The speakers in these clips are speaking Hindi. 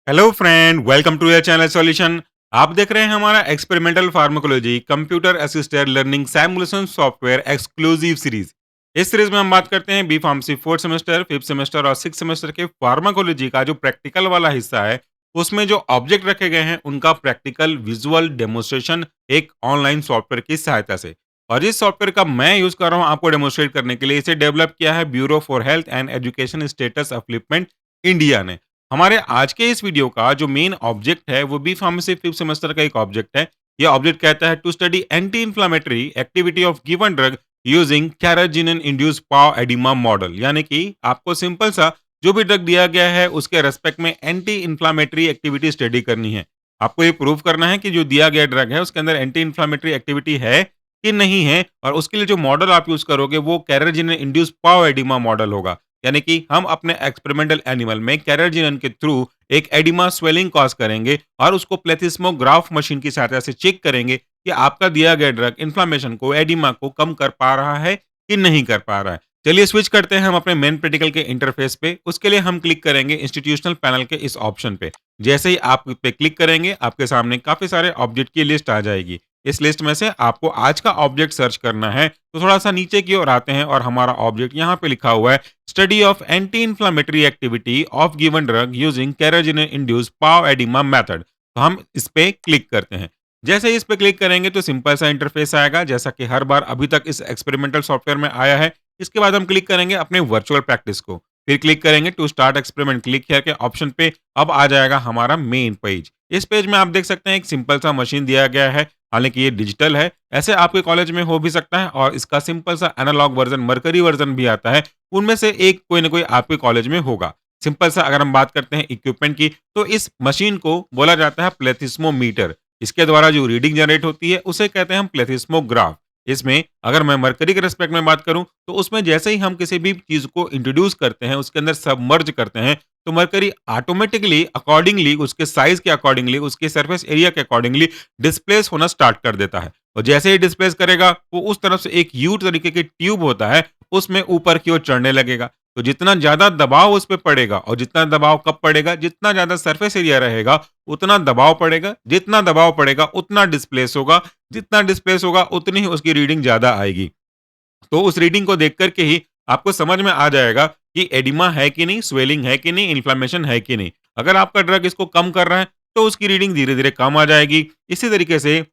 Hello friend, welcome to your channel solution. आप देख रहे हैं हमारा experimental pharmacology computer assisted learning simulation software exclusive series. इस सीरीज में हम बात करते हैं B pharmacy fourth semester, fifth semester और सिक्स सेमेस्टर के फार्माकोलॉजी का जो प्रैक्टिकल वाला हिस्सा है, उसमें जो ऑब्जेक्ट रखे गए हैं उनका प्रैक्टिकल विजुअल डेमोन्स्ट्रेशन एक ऑनलाइन सॉफ्टवेयर की सहायता से। और इस सॉफ्टवेयर का मैं यूज कर रहा हूँ आपको डेमोन्स्ट्रेट करने के लिए। इसे डेवलप किया है bureau for health and education status upliftment India ने। हमारे आज के इस वीडियो का जो मेन ऑब्जेक्ट है वो बी फार्मेसी फिफ्थ सेमेस्टर का एक ऑब्जेक्ट है। ये ऑब्जेक्ट कहता है to study anti inflammatory activity of given drug using carrageenan induce paw oedema model. यानी कि आपको सिंपल सा जो भी ड्रग दिया गया है उसके रेस्पेक्ट में एंटी इन्फ्लामेटरी एक्टिविटी स्टडी करनी है। आपको ये प्रूव करना है कि जो दिया गया ड्रग है उसके अंदर एंटी इन्फ्लामेटरी एक्टिविटी है कि नहीं है, और उसके लिए जो मॉडल आप यूज करोगे वो कैराजिनिन इंड्यूस पाव एडिमा मॉडल होगा। यानी कि हम अपने एक्सपेरिमेंटल एनिमल में कैरोजिनन के थ्रू एक एडिमा स्वेलिंग कॉज करेंगे और उसको प्लेथिस्मोग्राफ मशीन की सहायता से चेक करेंगे कि आपका दिया गया ड्रग इन्फ्लामेशन को, एडिमा को कम कर पा रहा है कि नहीं कर पा रहा है। चलिए स्विच करते हैं हम अपने मेन प्रैक्टिकल के इंटरफेस पे। उसके लिए हम क्लिक करेंगे इंस्टीट्यूशनल पैनल के इस ऑप्शन पे। जैसे ही आप पे क्लिक करेंगे आपके सामने काफी सारे ऑब्जेक्ट की लिस्ट आ जाएगी। इस लिस्ट में से आपको आज का ऑब्जेक्ट सर्च करना है, तो थोड़ा सा नीचे की ओर आते हैं और हमारा ऑब्जेक्ट यहाँ पे लिखा हुआ है study of anti inflammatory activity of given drug using carrageenan induce paw oedema method. तो हम इस पे क्लिक करते हैं। जैसे ही इस पे क्लिक करेंगे तो सिंपल सा इंटरफेस आएगा जैसा कि हर बार अभी तक इस एक्सपेरिमेंटल सॉफ्टवेयर में आया है। इसके बाद हम क्लिक करेंगे अपने वर्चुअल प्रैक्टिस को, फिर क्लिक करेंगे टू स्टार्ट एक्सपेरिमेंट। क्लिक करके ऑप्शन पे अब आ जाएगा हमारा मेन पेज। इस पेज में आप देख सकते हैं एक सिंपल सा मशीन दिया गया है। हालांकि ये डिजिटल है, ऐसे आपके कॉलेज में हो भी सकता है, और इसका सिंपल सा एनालॉग वर्जन, मरकरी वर्जन भी आता है। उनमें से एक कोई ना कोई आपके कॉलेज में होगा। सिंपल सा अगर हम बात करते हैं इक्विपमेंट की, तो इस मशीन को बोला जाता है प्लेथिस्मोमीटर। इसके द्वारा जो रीडिंग जनरेट होती है उसे कहते हैं हम प्लेथिस्मोग्राफ। इसमें अगर मैं मरकरी के रेस्पेक्ट में बात करूं तो उसमें जैसे ही हम किसी भी चीज को इंट्रोड्यूस करते हैं, उसके अंदर सबमर्ज करते हैं, तो मरकरी ऑटोमेटिकली अकॉर्डिंगली, उसके साइज के अकॉर्डिंगली, उसके सरफेस एरिया के अकॉर्डिंगली डिस्प्लेस होना स्टार्ट कर देता है। और जैसे ही डिस्प्लेस करेगा वो उस तरफ से एक यू तरीके की ट्यूब होता है, उसमें ऊपर की ओर चढ़ने लगेगा। तो जितना ज्यादा दबाव उस पर पड़ेगा, और जितना दबाव कब पड़ेगा, जितना ज्यादा सरफेस एरिया रहेगा उतना दबाव पड़ेगा, जितना दबाव पड़ेगा उतना डिस्प्लेस होगा, जितना डिस्प्लेस होगा उतनी ही उसकी रीडिंग ज्यादा आएगी। तो उस रीडिंग को देख करके ही आपको समझ में आ जाएगा कि एडिमा है कि नहीं, स्वेलिंग है कि नहीं, इन्फ्लेमेशन है कि नहीं। अगर आपका ड्रग इसको कम कर रहा है तो उसकी रीडिंग धीरे धीरे कम आ जाएगी। इसी तरीके से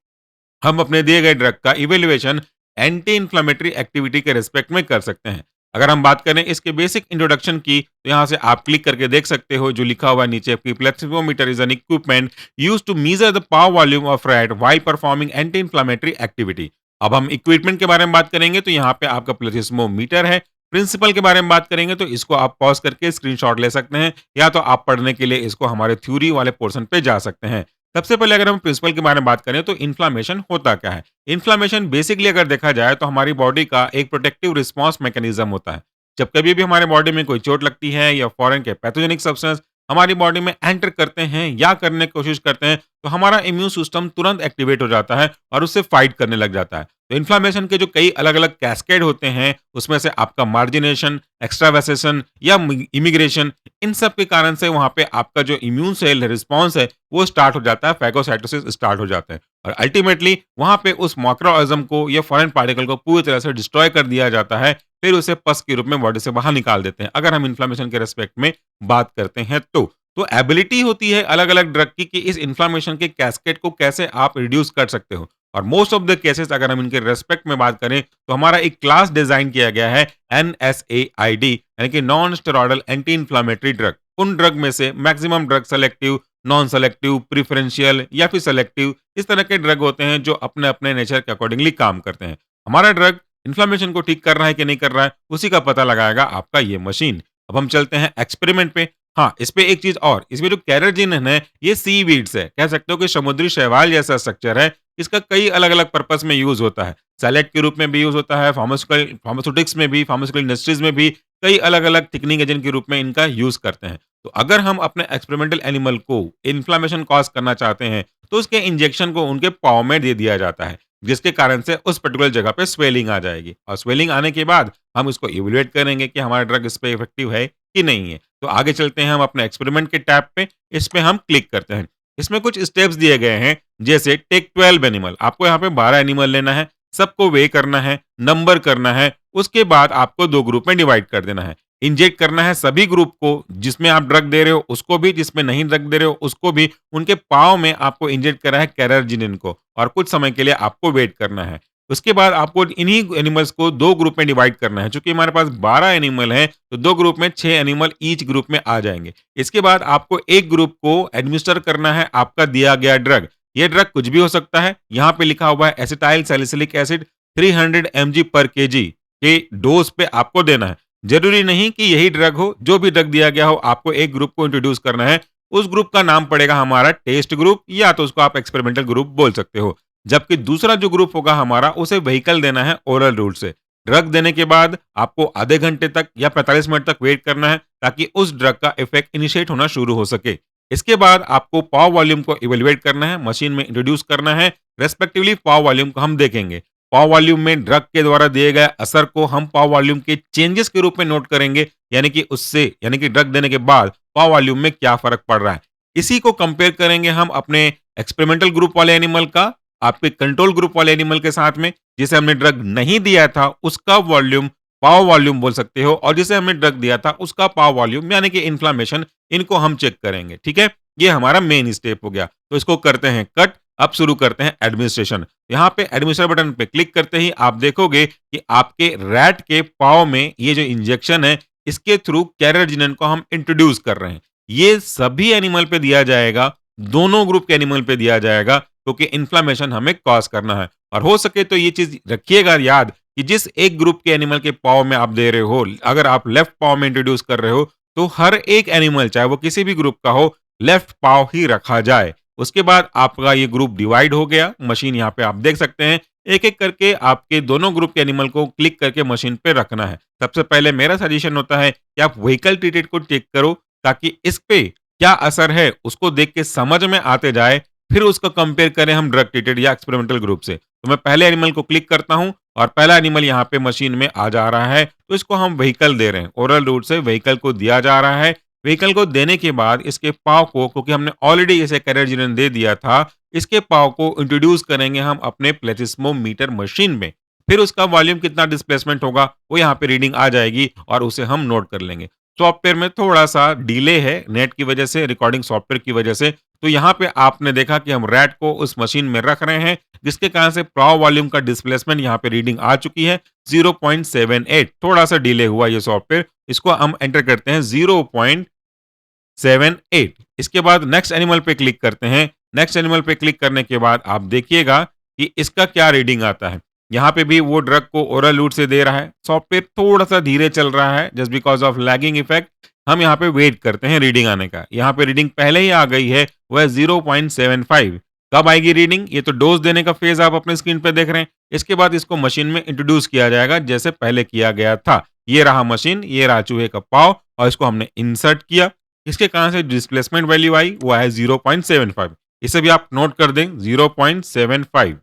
हम अपने दिए गए ड्रग का इवेल्युएशन एंटी इन्फ्लेमेटरी एक्टिविटी के रिस्पेक्ट में कर सकते हैं। अगर हम बात करें इसके बेसिक इंट्रोडक्शन की, तो यहाँ से आप क्लिक करके देख सकते हो जो लिखा हुआ है नीचे कि plethysmometer is an equipment used to measure the power volume of rat while performing anti inflammatory activity. अब हम इक्विपमेंट के बारे में बात करेंगे तो यहाँ पे आपका प्लेथिस्मोमीटर है। प्रिंसिपल के बारे में बात करेंगे तो इसको आप पॉज करके स्क्रीनशॉट ले सकते हैं, या तो आप पढ़ने के लिए इसको हमारे थ्योरी वाले पोर्शन पे जा सकते हैं। सबसे पहले अगर हम प्रिंसिपल के बारे में बात करें तो इन्फ्लामेशन होता क्या है। इन्फ्लामेशन बेसिकली अगर देखा जाए तो हमारी बॉडी का एक प्रोटेक्टिव रिस्पांस मैकेनिज्म होता है। जब कभी भी हमारे बॉडी में कोई चोट लगती है या फॉरेन के पैथोजेनिक सब्सटेंस हमारी बॉडी में एंटर करते हैं या करने की कोशिश करते हैं, तो हमारा इम्यून सिस्टम तुरंत एक्टिवेट हो जाता है और उससे फाइट करने लग जाता है। तो इन्फ्लामेशन के जो कई अलग अलग कैस्केड होते हैं, उसमें से आपका मार्जिनेशन, एक्स्ट्रावेसेशन या इमिग्रेशन, इन सब के कारण से वहाँ पे आपका जो इम्यून सेल रिस्पॉन्स है वो स्टार्ट हो जाता है, फैगोसाइटोसिस स्टार्ट हो जाता है, और अल्टीमेटली वहाँ पे उस माइक्रो ऑर्गेनिज्म को या फॉरेन पार्टिकल को पूरी तरह से डिस्ट्रॉय कर दिया जाता है। फिर उसे पस के रूप में बॉडी से बाहर निकाल देते हैं, अगर हम इन्फ्लामेशन के रेस्पेक्ट में बात करते हैं तो। तो एबिलिटी होती है अलग अलग ड्रग की कि इस इन्फ्लामेशन के कैस्केड को कैसे आप रिड्यूस कर सकते हो। और मोस्ट ऑफ द केसेस अगर हम इनके रेस्पेक्ट में बात करें तो हमारा एक क्लास डिजाइन किया गया है NSAID, यानी कि non steroidal anti inflammatory drug. उन ड्रग में से maximum drug selective, non selective, preferential या फिर सेलेक्टिव, इस तरह के ड्रग होते हैं जो अपने अपने नेचर के अकॉर्डिंगली काम करते हैं। हमारा ड्रग इन्फ्लामेशन को ठीक कर रहा है कि नहीं कर रहा है, उसी का पता लगाएगा आपका ये मशीन। अब हम चलते हैं एक्सपेरिमेंट पे। हाँ, इस पे एक चीज और, इसमें जो कैरोजीन है ये सी वीड्स है, कह सकते हो कि समुद्री शैवाल जैसा स्ट्रक्चर है। इसका कई अलग अलग पर्पस में यूज होता है। सैलेड के रूप में भी यूज होता है, फार्मास्यूटिक्स में भी, फार्मास्यूटिकल इंडस्ट्रीज में भी कई अलग अलग थिकनिंग एजेंट के रूप में इनका यूज करते हैं। तो अगर हम अपने एक्सपेरिमेंटल एनिमल को इन्फ्लामेशन कॉज करना चाहते हैं तो उसके इंजेक्शन को उनके पाव में दे दिया जाता है, जिसके कारण से उस पर्टिकुलर जगह पे स्वेलिंग आ जाएगी, और स्वेलिंग आने के बाद हम इसको इवेलुएट करेंगे कि हमारा ड्रग इस पे इफेक्टिव है कि नहीं है। तो आगे चलते हैं हम अपने एक्सपेरिमेंट के टैब पे, इस पे हम क्लिक करते हैं। इसमें कुछ स्टेप्स दिए गए हैं, जैसे टेक 12 एनिमल, आपको यहाँ पे 12 एनिमल लेना है, सबको वे करना है, नंबर करना है, उसके बाद आपको 2 ग्रुप में डिवाइड कर देना है। इंजेक्ट करना है सभी ग्रुप को, जिसमें आप ड्रग दे रहे हो उसको भी, जिसमें नहीं ड्रग दे रहे हो उसको भी। उनके पाँव में आपको इंजेक्ट करना है कैरर्जिनिन को और कुछ समय के लिए आपको वेट करना है। उसके बाद आपको इन्हीं एनिमल्स को 2 ग्रुप में डिवाइड करना है। चूँकि हमारे पास 12 एनिमल हैं, तो 2 ग्रुप में 6 एनिमल ईच ग्रुप में आ जाएँगे। इसके बाद आपको एक ग्रुप को एडमिनिस्टर करना है आपका दिया गया ड्रग। ये ड्रग कुछ भी हो सकता है। यहाँ पे लिखा हुआ है एसिटाइल सैलिसिलिक एसिड 300 mg पर केजी के डोज़ पे आपको देना है। ज़रूरी नहीं कि यही ड्रग हो, जो भी ड्रग दिया गया हो, आपको एक ग्रुप को इंट्रोड्यूस करना है। उस ग्रुप का नाम पड़ेगा हमारा टेस्ट ग्रुप, या तो उसको आप एक्सपेरिमेंटल ग्रुप बोल सकते हो। जबकि दूसरा जो ग्रुप होगा हमारा, उसे व्हीकल देना है ओरल रूट से। ड्रग देने के बाद आपको आधे घंटे तक या 45 मिनट तक वेट करना है, ताकि उस ड्रग का इफेक्ट इनिशिएट होना शुरू हो सके। इसके बाद आपको पाव वॉल्यूम को इवैल्यूएट करना है, मशीन में इंट्रोड्यूस करना है। रेस्पेक्टिवली पाव वॉल्यूम को हम देखेंगे। पाव वॉल्यूम में ड्रग के द्वारा दिए गए असर को हम पाव वॉल्यूम के चेंजेस के रूप में नोट करेंगे, यानी कि ड्रग देने के बाद पाव वॉल्यूम में क्या फ़र्क पड़ रहा है। इसी को कंपेयर करेंगे हम अपने एक्सपेरिमेंटल ग्रुप वाले एनिमल का आपके कंट्रोल ग्रुप वाले एनिमल के साथ में, जिसे हमने ड्रग नहीं दिया था उसका वॉल्यूम पाव वॉल्यूम बोल सकते हो, और जिसे हमने ड्रग दिया था उसका पाव वॉल्यूम यानी कि इन्फ्लेमेशन, इनको हम चेक करेंगे। ठीक है, ये हमारा मेन स्टेप हो गया। तो इसको करते हैं कट। अब शुरू करते हैं एडमिनिस्ट्रेशन। यहाँ पे एडमिनिस्टर बटन पे क्लिक करते ही आप देखोगे कि आपके रैट के पाव में ये जो इंजेक्शन है, इसके थ्रू कैरर्जिनिन को हम इंट्रोड्यूस कर रहे हैं। ये सभी एनिमल पे दिया जाएगा, दोनों ग्रुप के एनिमल पे दिया जाएगा, क्योंकि इन्फ्लेमेशन हमें कॉज करना है। और हो सके तो ये चीज रखिएगा याद कि जिस एक ग्रुप के एनिमल के पाव में आप दे रहे हो, अगर आप लेफ्ट पाव में इंट्रोड्यूस कर रहे हो, तो हर एक एनिमल चाहे वो किसी भी ग्रुप का हो, लेफ्ट पाव ही रखा जाए। उसके बाद आपका ये ग्रुप डिवाइड हो गया। मशीन यहाँ पे आप देख सकते हैं, एक एक करके आपके दोनों ग्रुप के एनिमल को क्लिक करके मशीन पे रखना है। सबसे पहले मेरा सजेशन होता है कि आप व्हीकल ट्रीटेड को टिक करो, ताकि इस पे क्या असर है उसको देख के समझ में आते जाए, फिर उसको कंपेयर करें हम ड्रग ट्रीटेड या एक्सपेरिमेंटल ग्रुप से। तो मैं पहले एनिमल को क्लिक करता हूं और पहला एनिमल यहाँ पे मशीन में आ जा रहा है, तो इसको हम व्हीकल दे रहे हैं। ओरल रूट से व्हीकल को दिया जा रहा है। व्हीकल को देने के बाद इसके पाव को, क्योंकि हमने ऑलरेडी इसे कैरर्जिनिन दे दिया था, इसके पाव को इंट्रोड्यूस करेंगे हम अपने प्लेथिस्मोमीटर मशीन में। फिर उसका वॉल्यूम कितना डिस्प्लेसमेंट होगा वो यहाँ पे रीडिंग आ जाएगी और उसे हम नोट कर लेंगे। सॉफ्टवेयर में थोड़ा-सा डिले है नेट की वजह से, रिकॉर्डिंग सॉफ्टवेयर की वजह से। तो यहाँ पे आपने देखा कि हम रैट को उस मशीन में रख रहे हैं, जिसके कारण से पाव वॉल्यूम का डिस्प्लेसमेंट यहाँ पे रीडिंग आ चुकी है 0.78। थोड़ा-सा डिले हुआ ये सॉफ्टवेयर। इसको हम एंटर करते हैं 0.78। इसके बाद नेक्स्ट एनिमल पे क्लिक करते हैं। नेक्स्ट एनिमल पे क्लिक करने के बाद आप देखिएगा कि इसका क्या रीडिंग आता है। यहाँ पे भी वो ड्रग को ओरल रूट से दे रहा है। सॉफ्टवेयर थोड़ा-सा धीरे चल रहा है just because of lagging effect. हम यहाँ पे वेट करते हैं रीडिंग आने का। यहाँ पे रीडिंग पहले ही आ गई है, वो है 0.75। कब आएगी रीडिंग? ये तो डोज़ देने का फेज़ आप अपने स्क्रीन पे देख रहे हैं। इसके बाद इसको मशीन में इंट्रोड्यूस किया जाएगा जैसे पहले किया गया था। ये रहा मशीन, ये रहा चूहे का पाँव और इसको हमने इंसर्ट किया। इसके कारण से डिस्प्लेसमेंट वैल्यू आई, वो है 0.75। इसे भी आप नोट कर दें 0.75।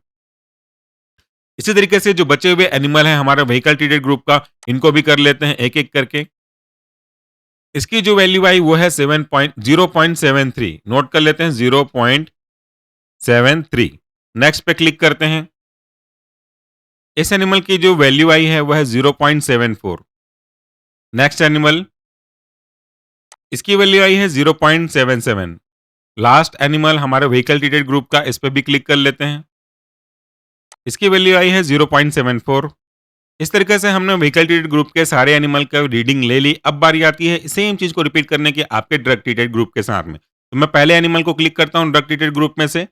इसी तरीके से जो बचे हुए एनिमल हैं हमारे व्हीकल ट्रीटेड ग्रुप का, इनको भी कर लेते हैं एक-एक करके। इसकी जो वैल्यू आई वो है 0.73। नोट कर लेते हैं 0.73। नेक्स्ट पे क्लिक करते हैं। इस एनिमल की जो वैल्यू आई है वो है 0.74। नेक्स्ट एनिमल, इसकी वैल्यू आई है 0.77। लास्ट एनिमल हमारे व्हीकल ट्रीटेड ग्रुप का, इस पे भी क्लिक कर लेते हैं। इसकी वैल्यू आई है 0.74। इस तरीके से हमने व्हीकल ट्रीटेड ग्रुप के सारे एनिमल का रीडिंग ले ली। अब बारी आती है सेम चीज को रिपीट करने की आपके ड्रग ट्रीटेड ग्रुप के साथ में। तो मैं पहले एनिमल को क्लिक करता हूं ड्रग ट्रीटेड ग्रुप में से।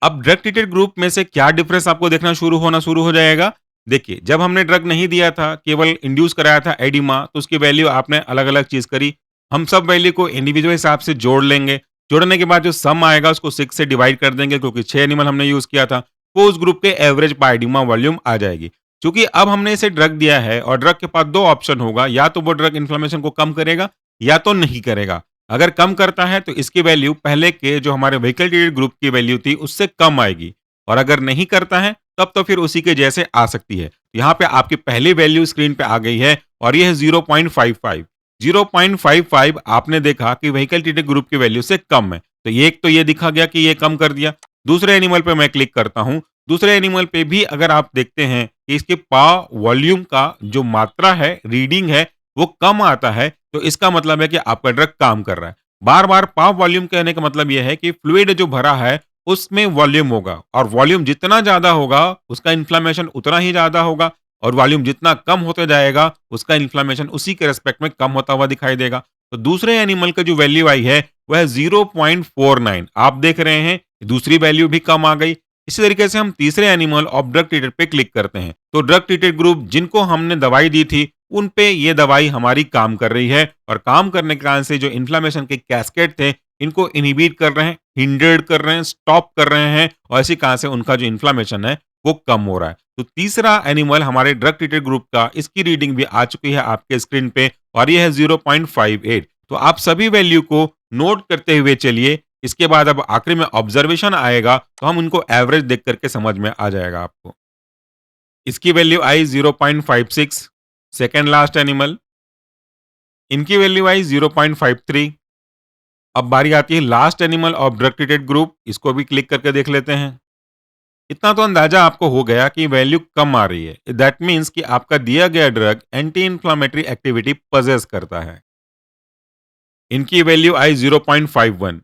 अब ड्रग ट्रीटेड ग्रुप में से क्या डिफरेंस आपको देखना शुरू हो जाएगा। देखिए, जब हमने ड्रग नहीं दिया था, केवल इंड्यूस कराया था एडिमा, तो उसकी वैल्यू आपने अलग-अलग चीज करी। हम सब वैल्यू को इंडिविजुअल हिसाब से जोड़ लेंगे। जोड़ने के बाद जो सम आएगा उसको 6 से डिवाइड कर देंगे, क्योंकि 6 एनिमल हमने यूज किया था। वो उस ग्रुप के एवरेज बाय एडिमा वॉल्यूम आ जाएगी। चूंकि अब हमने इसे ड्रग दिया है और ड्रग के पास दो ऑप्शन होगा, या तो वो ड्रग इन्फ्लेमेशन को कम करेगा या तो नहीं करेगा। अगर कम करता है तो इसकी वैल्यू पहले के जो हमारे व्हीकल ट्रीटेड ग्रुप की वैल्यू थी उससे कम आएगी, और अगर नहीं करता है तब तो फिर उसी के जैसे आ सकती है। यहाँ पे आपकी पहली वैल्यू स्क्रीन पे आ गई है और ये है 0.55। 0.55 आपने देखा कि व्हीकल ट्रीटेड ग्रुप की वैल्यू से कम है। तो ये एक तो ये दिखा गया कि ये कम कर दिया। दूसरे एनिमल पे मैं क्लिक करता हूँ। दूसरे एनिमल पे भी अगर आप देखते हैं कि इसके पाव वॉल्यूम का जो मात्रा है, रीडिंग है, वो कम आता है, तो इसका मतलब है कि आपका ड्रग काम कर रहा है। बार-बार पाव वॉल्यूम कहने का मतलब ये है कि फ्लूइड जो भरा है, उसमें वॉल्यूम होगा और वॉल्यूम जितना ज़्यादा होगा, उसका इन्फ्लेमेशन उतना ही ज़्यादा होगा और वॉल्यूम जितना कम होते जाएगा, उसका इन्फ्लेमेशन उसी के रिस्पेक्ट में कम होता हुआ दिखाई देगा। तो दूसरे एनिमल का जो वैल्यू आई है, वह 0.49 आप देख रहे हैं, दूसरी वैल्यू भी कम आ गई। इसी तरीके से हम तीसरे एनिमल ऑफ ड्रग ट्रीटेड पे क्लिक करते हैं। तो ड्रग ट्रीटेड ग्रुप जिनको हमने दवाई दी थी, उन पे ये दवाई हमारी काम कर रही है और काम करने के कारण से जो इन्फ्लेमेशन के कैस्केड थे, इनको इनहिबिट कर रहे हैं, हिंडर्ड कर रहे हैं, स्टॉप कर रहे हैं और इसी कारण से उनका जो इन्फ्लेमेशन है, वो कम हो रहा है। तो तीसरा एनिमल हमारे ड्रग ट्रीटेड ग्रुप का, इसकी रीडिंग भी आ चुकी है आपके स्क्रीन पे और ये है 0.58। तो आप सभी वैल्यू को नोट करते हुए चलिए। इसके बाद अब आखिरी में ऑब्जर्वेशन आएगा, तो हम उनको एवरेज देख करके समझ में आ जाएगा आपको। इसकी वैल्यू आई 0.56, सेकंड लास्ट एनिमल, इनकी वैल्यू आई 0.53। अब बारी आती है last animal of drug treated group, इसको भी क्लिक करके देख लेते हैं। इतना तो अंदाजा आपको हो गया कि वैल्यू कम आ रही है। दैट मीन्स कि आपका दिया गया drug anti inflammatory activity possess करता है। इनकी वैल्यू आई 0.51।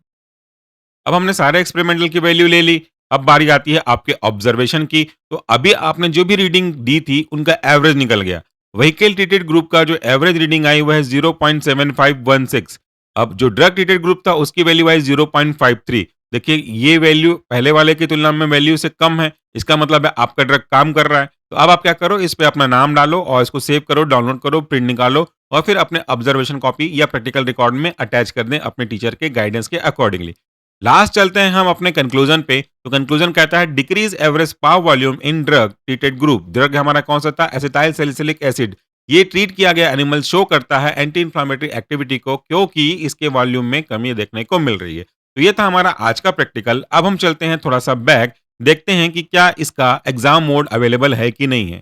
अब हमने सारे एक्सपेरिमेंटल की वैल्यू ले ली। अब बारी आती है आपके ऑब्जर्वेशन की। तो अभी आपने जो भी रीडिंग दी थी, उनका एवरेज निकल गया। व्हीकल ट्रीटेड ग्रुप का जो एवरेज रीडिंग आई वह है 0.7516। अब जो ड्रग ट्रीटेड ग्रुप था, उसकी वैल्यू आई 0.53। देखिए, ये वैल्यू पहले वाले की तुलना में वैल्यू से कम है। इसका मतलब है आपका ड्रग काम कर रहा है। तो अब आप क्या करो, इस पे अपना नाम डालो और इसको सेव करो, डाउनलोड करो, प्रिंट निकालो और फिर अपने ऑब्जर्वेशन कॉपी या प्रैक्टिकल रिकॉर्ड में अटैच कर दें अपने टीचर के गाइडेंस के अकॉर्डिंगली। लास्ट चलते हैं हम अपने कंक्लूजन पे। तो कंक्लूजन कहता है डिक्रीज एवरेज पाव वॉल्यूम इन ड्रग ट्रीटेड ग्रुप। ड्रग हमारा कौन सा था? Acetyl salicylic acid. ये ट्रीट किया गया एनिमल शो करता है एंटी इंफ्लेमेटरी एक्टिविटी को, क्योंकि इसके वॉल्यूम में कमी देखने को मिल रही है। तो ये था हमारा आज का प्रैक्टिकल। अब हम चलते हैं थोड़ा सा बैक, देखते हैं कि क्या इसका एग्जाम मोड अवेलेबल है कि नहीं है।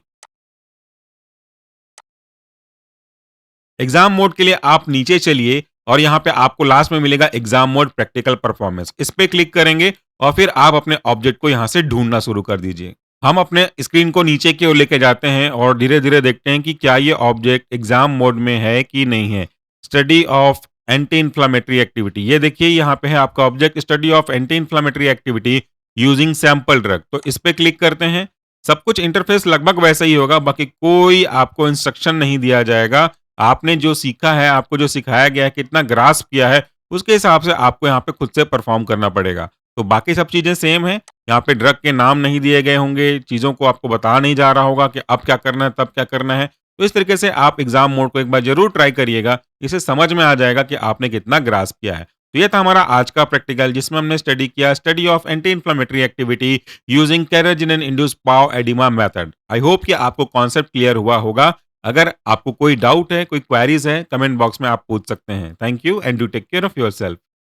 एग्जाम मोड के लिए आप नीचे चलिए और यहाँ पे आपको लास्ट में मिलेगा एग्जाम मोड प्रैक्टिकल परफॉर्मेंस। इस पे क्लिक करेंगे और फिर आप अपने ऑब्जेक्ट को यहाँ से ढूंढना शुरू कर दीजिए। हम अपने स्क्रीन को नीचे की ओर लेके जाते हैं और धीरे धीरे देखते हैं कि क्या ये ऑब्जेक्ट एग्जाम मोड में है कि नहीं है। Study of anti inflammatory activity, ये देखिए यहाँ पे है आपका object, study of anti inflammatory activity using sample drug. तो इस पे क्लिक करते हैं। सब कुछ इंटरफेस लगभग वैसा ही होगा, बाकी कोई आपको इंस्ट्रक्शन नहीं दिया जाएगा। आपने जो सीखा है, आपको जो सिखाया गया है, कितना ग्रास्प किया है, उसके हिसाब से आपको यहाँ पे खुद से परफॉर्म करना पड़ेगा। तो बाकी सब चीज़ें सेम हैं। यहाँ पे ड्रग के नाम नहीं दिए गए होंगे, चीज़ों को आपको बताया नहीं जा रहा होगा कि अब क्या करना है, तब क्या करना है। तो इस तरीके से आप एग्ज़ाम मोड को एक बार ज़रूर ट्राई करिएगा, इससे समझ में आ जाएगा कि आपने कितना ग्रास्प किया है। तो ये था हमारा आज का प्रैक्टिकल, जिसमें हमने स्टडी किया study of anti inflammatory activity using carrageenan induced paw oedema method. I hope कि आपको कॉन्सेप्ट क्लियर हुआ होगा। अगर आपको कोई डाउट है, कोई क्वेरीज है, कमेंट बॉक्स में आप पूछ सकते हैं। Thank you and do take care of yourself.